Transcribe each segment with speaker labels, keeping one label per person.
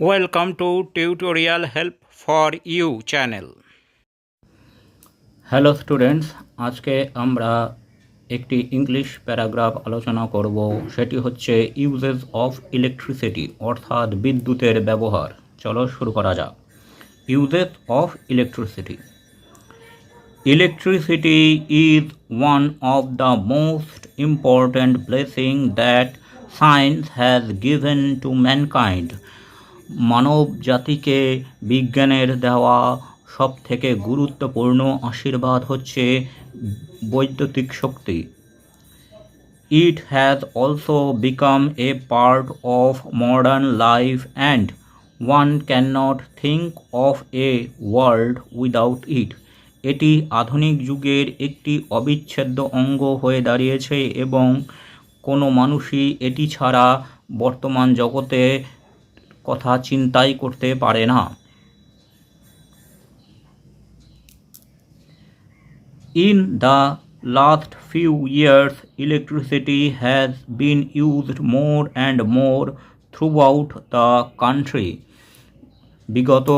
Speaker 1: Welcome to Tutorial Help for You channel.
Speaker 2: Hello students, আজকে আমরা একটি ইংলিশ প্যারাগ্রাফ আলোচনা করব। সেটি হচ্ছে ইউজেস অফ ইলেকট্রিসিটি, অর্থাৎ বিদ্যুতের ব্যবহার। চলো শুরু করা যাক। Uses of electricity. Electricity is one of the most important blessings that science has given to mankind. মানব জাতিকে বিজ্ঞানের দেওয়া সবথেকে গুরুত্বপূর্ণ আশীর্বাদ হচ্ছে বৈদ্যুতিক শক্তি। It has also become a part of modern life and one cannot think of a world without it. এটি আধুনিক যুগের একটি অবিচ্ছেদ্য অঙ্গ হয়ে দাঁড়িয়েছে এবং কোনো মানুষই এটি ছাড়া বর্তমান জগতে কথা চিন্তাই করতে পারে না। In the last few years, electricity has been used more and more throughout the country. বিগত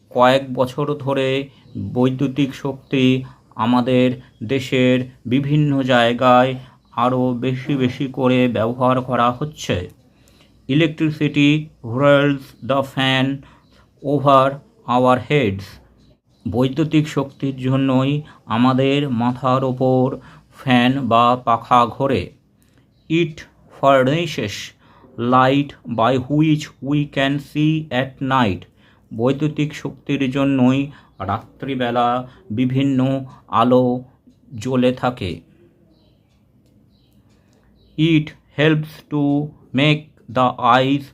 Speaker 2: কয়েক বছর ধরে বৈদ্যুতিক শক্তি আমাদের দেশের বিভিন্ন জায়গায় আরও বেশি বেশি করে ব্যবহার করা হচ্ছে। Electricity whirls the fan over our heads. বৈদ্যুতিক শক্তির জন্যই আমাদের মাথার ওপর ফ্যান বা পাখা ঘোরে। It furnishes light by which we can see at night. বৈদ্যুতিক শক্তির জন্যই রাত্রিবেলা বিভিন্ন আলো জ্বলে থাকে। It helps to make the ice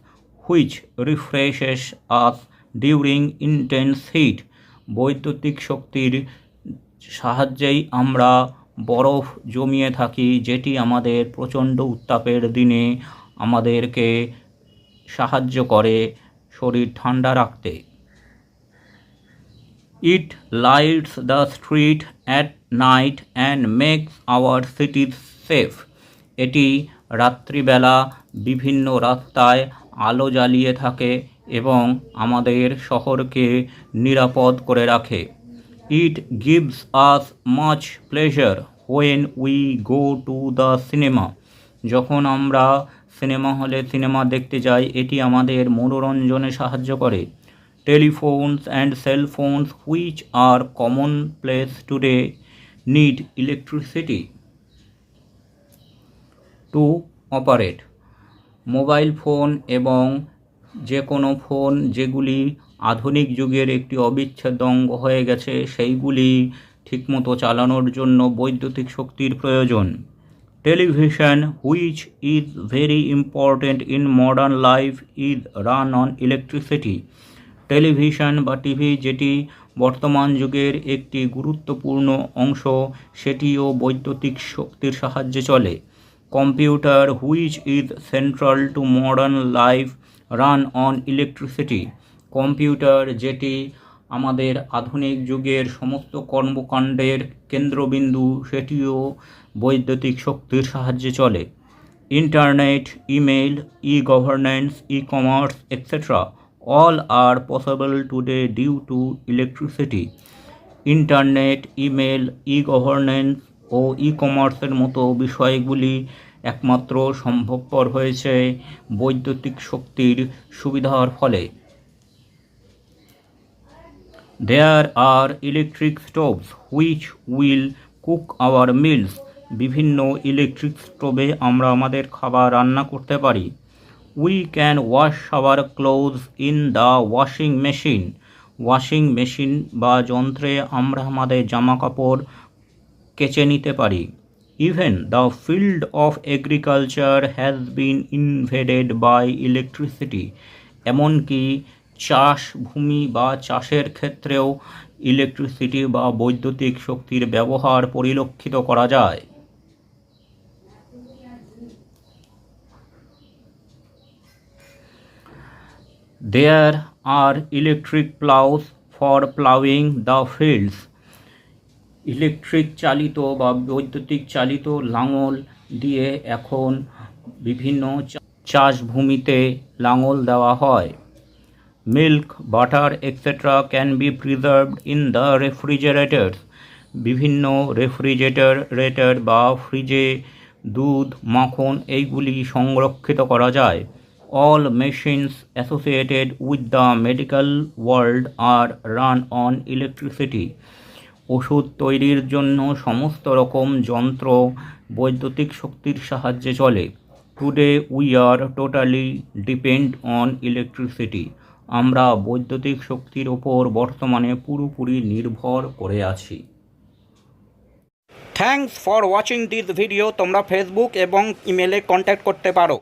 Speaker 2: which refreshes us during intense heat. বৈদ্যুতিক শক্তির সাহায্যেই আমরা বরফ জমিয়ে থাকি, যেটি আমাদের প্রচণ্ড উত্তাপের দিনে আমাদেরকে সাহায্য করে শরীর ঠান্ডা রাখতে। It lights the street at night and makes our cities safe. এটি রাত্রিবেলা বিভিন্ন রাস্তায় আলো জ্বালিয়ে থাকে এবং আমাদের শহরকে নিরাপদ করে রাখে। It gives us much pleasure when we go to the cinema. যখন আমরা সিনেমা হলে সিনেমা দেখতে যাই, এটি আমাদের মনোরঞ্জনে সাহায্য করে। Telephones and cell phones, which are commonplace today, need electricity to operate. Mobile phone এবং যে কোনো ফোন যেগুলি আধুনিক যুগের একটি অবিচ্ছেদ্য অঙ্গ হয়ে গেছে, সেইগুলি ঠিকমতো চালানোর জন্য বৈদ্যুতিক শক্তির প্রয়োজন। Television, which is very important in modern life, is run on electricity. Television বা টিভি, যেটি বর্তমান যুগের একটি গুরুত্বপূর্ণ অংশ, সেটিও বৈদ্যুতিক শক্তির সাহায্যে চলে। Computer, which is central two modern life, run on electricity. Computer, যেটি আমাদের আধুনিক যুগের সমস্ত কর্মকাণ্ডের কেন্দ্রবিন্দু, সেটিও বৈদ্যুতিক শক্তির সাহায্যে চলে। Internet, email, e-governance, e-commerce etcetera all are possible today due to electricity. Internet, email, e-governance ও ই-কমার্সের মতো বিষয়গুলি একমাত্র সম্ভবপর হয়েছে বৈদ্যুতিক শক্তির সুবিধার ফলে। There are electric stoves which will cook our meals. বিভিন্ন ইলেকট্রিক স্টোভে আমরা আমাদের খাবার রান্না করতে পারি। We can wash our clothes in the washing machine. Washing machine বা যন্ত্রে আমরা আমাদের জামা কাপড় কেচে নিতে পারি। Even the field of agriculture has been invaded by electricity. এমনকি চাষভূমি বা চাষের ক্ষেত্রেও ইলেকট্রিসিটি বা বৈদ্যুতিক শক্তির ব্যবহার পরিলক্ষিত করা যায়। There are electric plows for plowing the fields. Electric চালিত বা বৈদ্যুতিক চালিত লাঙল দিয়ে এখন বিভিন্ন চাষভূমিতে লাঙল দেওয়া হয়। Milk, butter, etc. can be preserved in the refrigerators. বিভিন্ন রেফ্রিজারেটর বা ফ্রিজে দুধ, মাখন এইগুলি সংরক্ষিত করা যায়। All machines associated with the medical world are run on electricity. ওষুধ তৈরির জন্য সমস্ত রকম যন্ত্র বৈদ্যুতিক শক্তির সাহায্যে চলে। Today we are totally depend on electricity. আমরা বৈদ্যুতিক শক্তির ওপর বর্তমানে পুরোপুরি নির্ভর করে আছি।
Speaker 1: Thanks for watching this video. তোমরা ফেসবুক এবং ইমেলে কন্ট্যাক্ট করতে পারো।